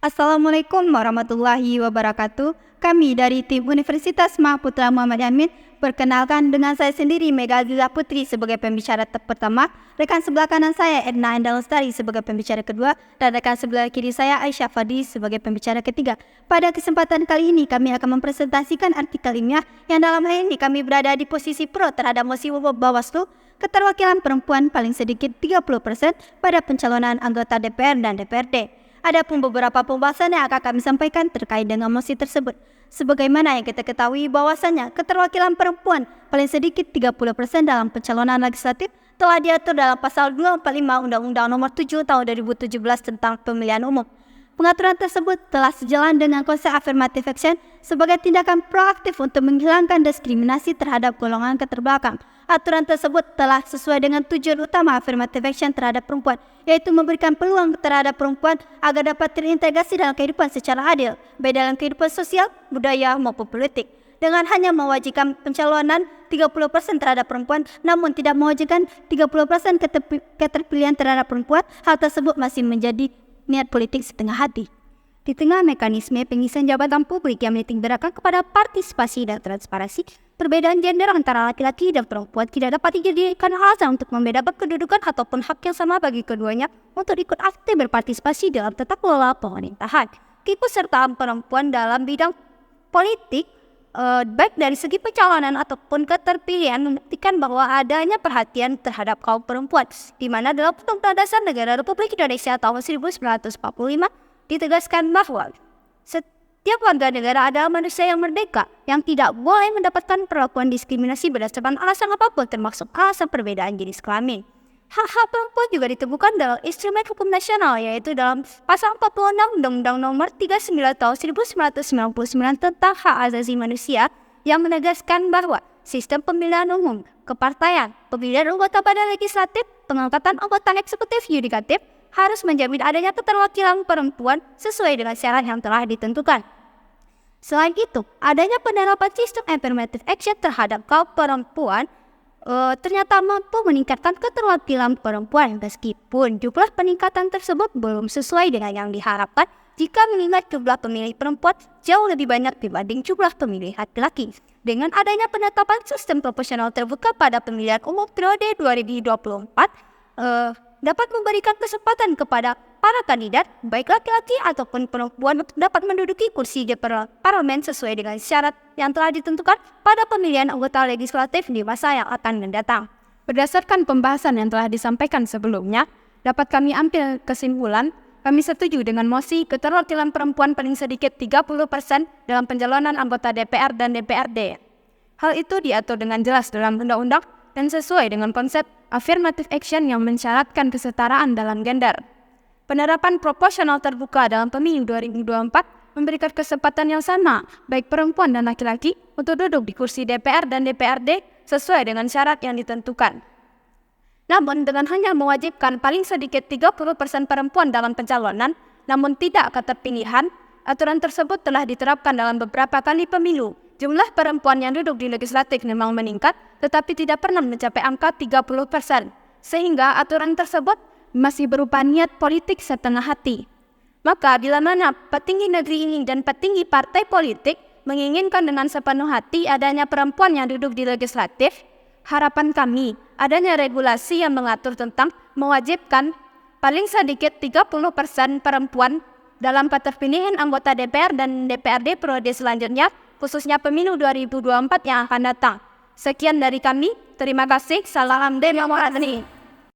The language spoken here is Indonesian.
Assalamualaikum warahmatullahi wabarakatuh. Kami dari tim Universitas Mahaputra Muhammad Yamin perkenalkan dengan saya sendiri Mega Aziza Putri sebagai pembicara pertama, rekan sebelah kanan saya Edna Endah Lestari sebagai pembicara kedua, dan rekan sebelah kiri saya Aisyah Fadli sebagai pembicara ketiga. Pada kesempatan kali ini kami akan mempresentasikan artikel ilmiah yang dalam hal ini kami berada di posisi pro terhadap mosi Bawaslu keterwakilan perempuan paling sedikit 30% pada pencalonan anggota DPR dan DPRD. Adapun beberapa pembahasan yang akan kami sampaikan terkait dengan mosi tersebut. Sebagaimana yang kita ketahui bahwasannya keterwakilan perempuan paling sedikit 30% dalam pencalonan legislatif telah diatur dalam pasal 245 Undang-Undang Nomor 7 Tahun 2017 tentang Pemilihan Umum. Pengaturan tersebut telah sejalan dengan konsep affirmative action sebagai tindakan proaktif untuk menghilangkan diskriminasi terhadap golongan keterbelakang. Aturan tersebut telah sesuai dengan tujuan utama affirmative action terhadap perempuan, yaitu memberikan peluang terhadap perempuan agar dapat terintegrasi dalam kehidupan secara adil, baik dalam kehidupan sosial, budaya maupun politik. Dengan hanya mewajibkan pencalonan 30% terhadap perempuan, namun tidak mewajibkan 30% keterpilihan terhadap perempuan, hal tersebut masih menjadi niat politik setengah hati. Di tengah mekanisme pengisian jabatan publik yang menitik beratkan kepada partisipasi dan transparansi, perbedaan gender antara laki-laki dan perempuan tidak dapat dijadikan alasan untuk membedakan kedudukan ataupun hak yang sama bagi keduanya untuk ikut aktif berpartisipasi dalam tata kelola pemerintahan. Keikutsertaan perempuan dalam bidang politik, baik dari segi pencalonan ataupun keterpilihan, membuktikan bahwa adanya perhatian terhadap kaum perempuan, di mana dalam Undang-Undang Dasar Negara Republik Indonesia tahun 1945 ditegaskan bahwa setiap warga negara adalah manusia yang merdeka, yang tidak boleh mendapatkan perlakuan diskriminasi berdasarkan alasan apapun, termasuk alasan perbedaan jenis kelamin. Hak-hak perempuan juga ditemukan dalam instrumen hukum nasional, yaitu dalam pasal 46 Undang-Undang Nomor 39 Tahun 1999 tentang hak asasi manusia, yang menegaskan bahwa sistem pemilihan umum, kepartaian, pemilihan anggota badan legislatif, pengangkatan anggota eksekutif yudikatif harus menjamin adanya keterwakilan perempuan sesuai dengan syarat yang telah ditentukan. Selain itu, adanya penerapan sistem affirmative action terhadap kaum perempuan ternyata mampu meningkatkan keterwakilan perempuan, meskipun jumlah peningkatan tersebut belum sesuai dengan yang diharapkan jika mengingat jumlah pemilih perempuan jauh lebih banyak dibanding jumlah pemilih laki-laki. Dengan adanya penetapan sistem proporsional terbuka pada pemilihan umum periode 2024, dapat memberikan kesempatan kepada para kandidat, baik laki-laki ataupun perempuan, untuk dapat menduduki kursi di parlemen sesuai dengan syarat yang telah ditentukan pada pemilihan anggota legislatif di masa yang akan mendatang. Berdasarkan pembahasan yang telah disampaikan sebelumnya, dapat kami ambil kesimpulan, kami setuju dengan mosi keterwakilan perempuan paling sedikit 30% dalam pencalonan anggota DPR dan DPRD. Hal itu diatur dengan jelas dalam undang-undang dan sesuai dengan konsep affirmative action yang mensyaratkan kesetaraan dalam gender. Penerapan proporsional terbuka dalam pemilu 2024 memberikan kesempatan yang sama baik perempuan dan laki-laki untuk duduk di kursi DPR dan DPRD sesuai dengan syarat yang ditentukan. Namun dengan hanya mewajibkan paling sedikit 30% perempuan dalam pencalonan, namun tidak keterpilihan, aturan tersebut telah diterapkan dalam beberapa kali pemilu. Jumlah perempuan yang duduk di legislatif memang meningkat, tetapi tidak pernah mencapai angka 30%, sehingga aturan tersebut masih berupa niat politik setengah hati. Maka bila mana petinggi negeri ini dan petinggi partai politik menginginkan dengan sepenuh hati adanya perempuan yang duduk di legislatif, harapan kami adanya regulasi yang mengatur tentang mewajibkan paling sedikit 30% perempuan dalam keterpilihan anggota DPR dan DPRD periode selanjutnya, khususnya pemilu 2024 yang akan datang. Sekian dari kami, terima kasih, salam demokrasi.